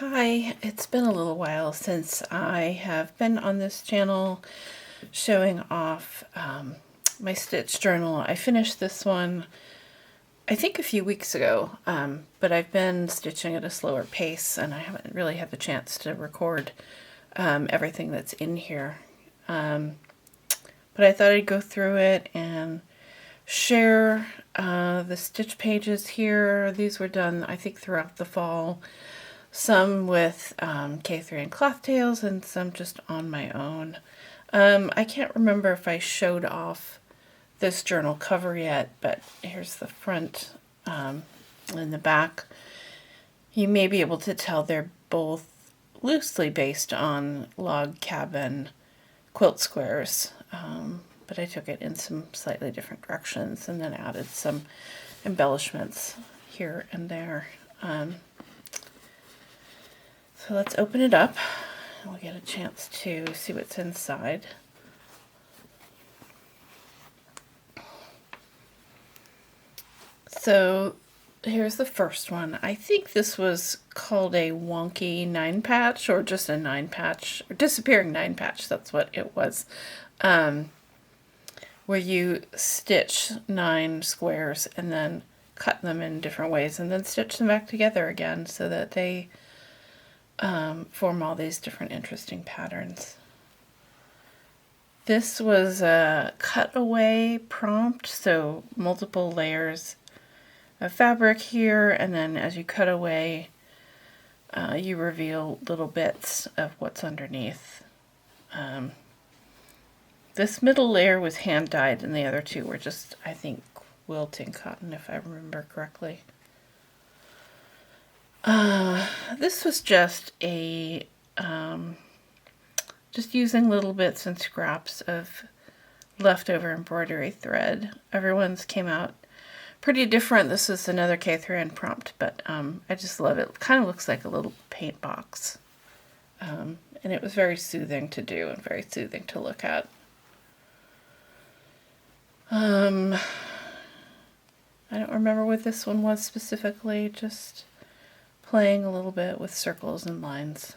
Hi, it's been a little while since I have been on this channel showing off my stitch journal. I finished this one, I think a few weeks ago, but I've been stitching at a slower pace and I haven't really had the chance to record everything that's in here. But I thought I'd go through it and share the stitch pages here. These were done, I think, throughout the fall. Some with K3 and Cloth Tales and some just on my own. I can't remember if I showed off this journal cover yet, but here's the front and the back. You may be able to tell they're both loosely based on log cabin quilt squares, but I took it in some slightly different directions and then added some embellishments here and there. So let's open it up and we'll get a chance to see what's inside. So here's the first one. I think this was called a wonky 9-patch or just a 9-patch, or disappearing 9-patch, that's what it was. Where you stitch 9 squares and then cut them in different ways and then stitch them back together again so that they form all these different interesting patterns. This was a cutaway prompt, so multiple layers of fabric here, and then as you cut away, you reveal little bits of what's underneath. This middle layer was hand dyed, and the other two were just, I think, quilting cotton, if I remember correctly. This was just a just using little bits and scraps of leftover embroidery thread. Everyone's came out pretty different. This is another K3N prompt, but I just love it. It kind of looks like a little paint box. And it was very soothing to do and very soothing to look at. I don't remember what this one was specifically, just playing a little bit with circles and lines.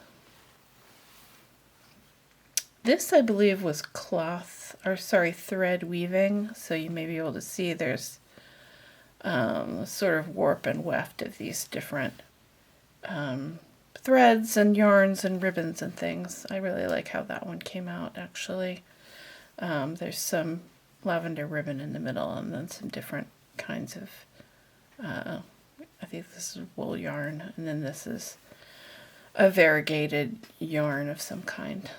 This, I believe, was thread weaving, so you may be able to see there's sort of warp and weft of these different threads and yarns and ribbons and things. I really like how that one came out, actually. There's some lavender ribbon in the middle and then some different kinds of I think this is wool yarn, and then this is a variegated yarn of some kind.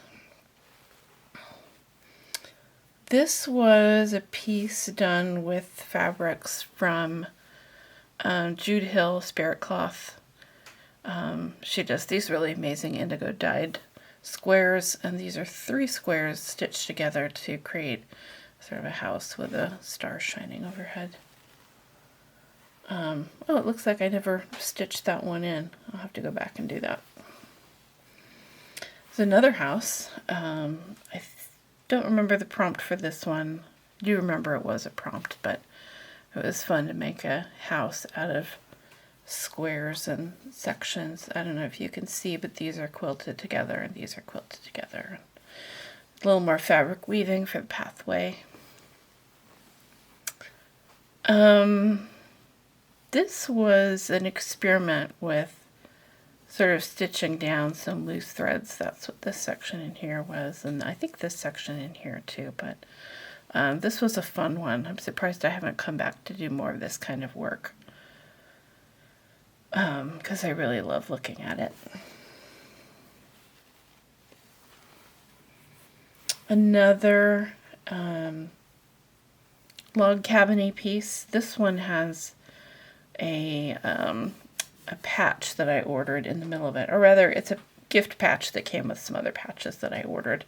This was a piece done with fabrics from Jude Hill Spirit Cloth. She does these really amazing indigo dyed squares, and these are 3 squares stitched together to create sort of a house with a star shining overhead. Oh, it looks like I never stitched that one in. I'll have to go back and do that. There's another house. I don't remember the prompt for this one. I do remember it was a prompt, but it was fun to make a house out of squares and sections. I don't know if you can see, but these are quilted together and these are quilted together. A little more fabric weaving for the pathway. This was an experiment with sort of stitching down some loose threads. That's what this section in here was, and I think this section in here too, but this was a fun one. I'm surprised I haven't come back to do more of this kind of work, because I really love looking at it. Another log cabin-y piece. This one has a patch that I ordered in the middle of it, or rather it's a gift patch that came with some other patches that I ordered.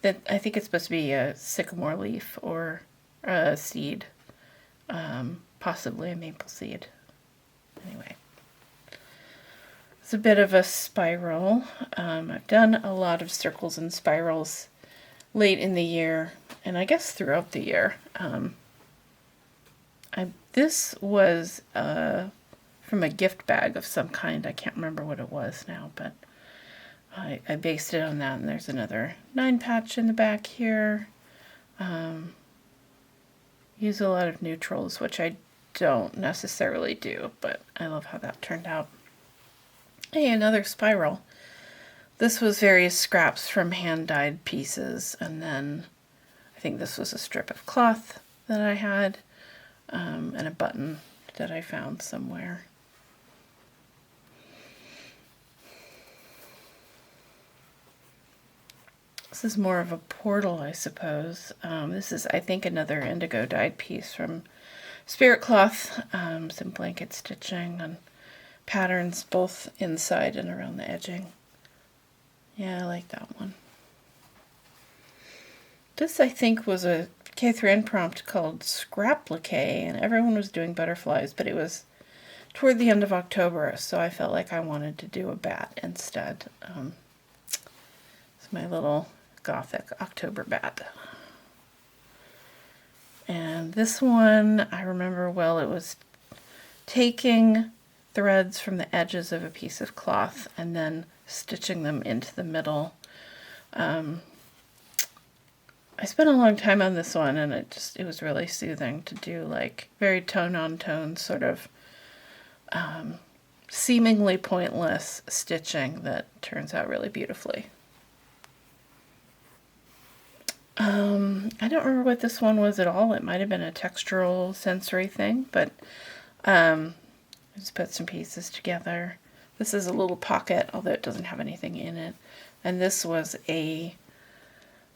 That I think it's supposed to be a sycamore leaf or a seed, possibly a maple seed. Anyway, it's a bit of a spiral. I've done a lot of circles and spirals late in the year, and I guess throughout the year. This was a from a gift bag of some kind. I can't remember what it was now, but I based it on that. And there's another 9 patch in the back here. Use a lot of neutrals, which I don't necessarily do, but I love how that turned out. Hey, another spiral. This was various scraps from hand-dyed pieces, and then I think this was a strip of cloth that I had, and a button that I found somewhere. This is more of a portal, I suppose. This is, I think, another indigo dyed piece from Spirit Cloth, some blanket stitching and patterns both inside and around the edging. Yeah, I like that one. This, I think, was a K3N prompt called Scraplique, and everyone was doing butterflies, but it was toward the end of October, so I felt like I wanted to do a bat instead. It's my little Gothic October bat. And this one, I remember well, it was taking threads from the edges of a piece of cloth and then stitching them into the middle. I spent a long time on this one, and it was really soothing to do, like, very tone-on-tone sort of seemingly pointless stitching that turns out really beautifully. I don't remember what this one was at all. It might have been a textural sensory thing, but I just put some pieces together. This is a little pocket, although it doesn't have anything in it. And this was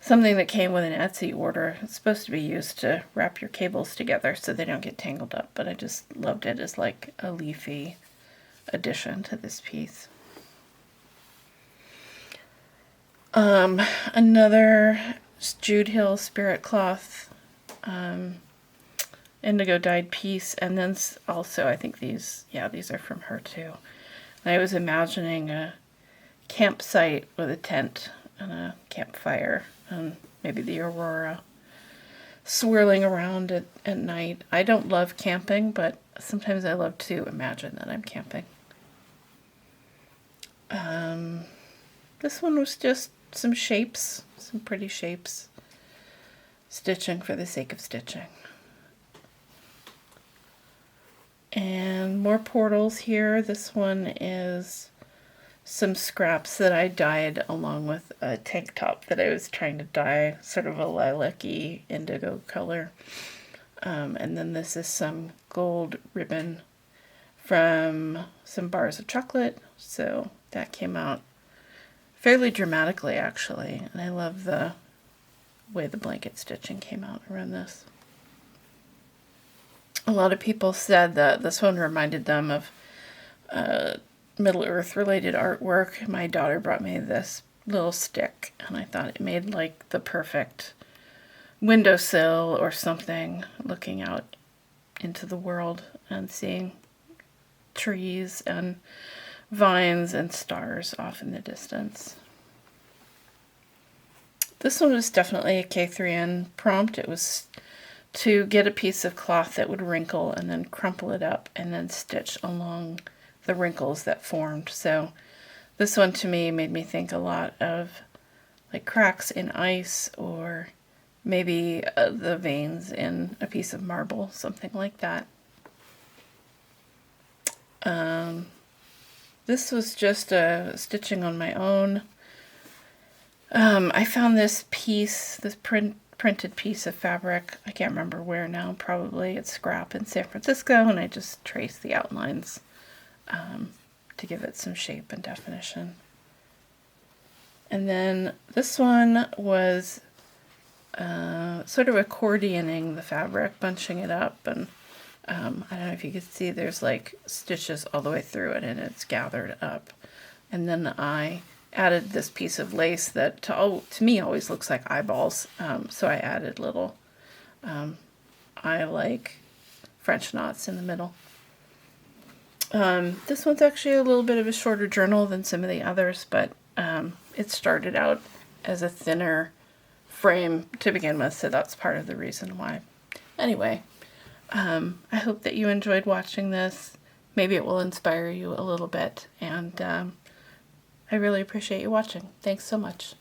something that came with an Etsy order. It's supposed to be used to wrap your cables together so they don't get tangled up, but I just loved it as like a leafy addition to this piece. Another Jude Hill Spirit Cloth indigo dyed piece, and then also I think these are from her too. And I was imagining a campsite with a tent and a campfire and maybe the aurora swirling around at night. I don't love camping, but sometimes I love to imagine that I'm camping. This one was just some shapes, some pretty shapes. Stitching for the sake of stitching. And more portals here. This one is some scraps that I dyed along with a tank top that I was trying to dye, sort of a lilac-y indigo color. And then this is some gold ribbon from some bars of chocolate. So that came out fairly dramatically, actually. And I love the way the blanket stitching came out around this. A lot of people said that this one reminded them of Middle-earth related artwork. My daughter brought me this little stick, and I thought it made like the perfect windowsill or something, looking out into the world and seeing trees and vines and stars off in the distance. This one was definitely a K3N prompt. It was to get a piece of cloth that would wrinkle and then crumple it up and then stitch along the wrinkles that formed. So this one to me made me think a lot of like cracks in ice, or maybe the veins in a piece of marble, something like that. This was just a stitching on my own. I found this piece, this printed piece of fabric. I can't remember where now, probably at Scrap in San Francisco, and I just traced the outlines to give it some shape and definition. And then this one was sort of accordioning the fabric, bunching it up, and I don't know if you can see there's like stitches all the way through it and it's gathered up. And then I added this piece of lace that to me always looks like eyeballs, so I added little eye-like French knots in the middle. This one's actually a little bit of a shorter journal than some of the others, but it started out as a thinner frame to begin with, so that's part of the reason why. Anyway, I hope that you enjoyed watching this. maybe it will inspire you a little bit. And I really appreciate you watching. Thanks so much.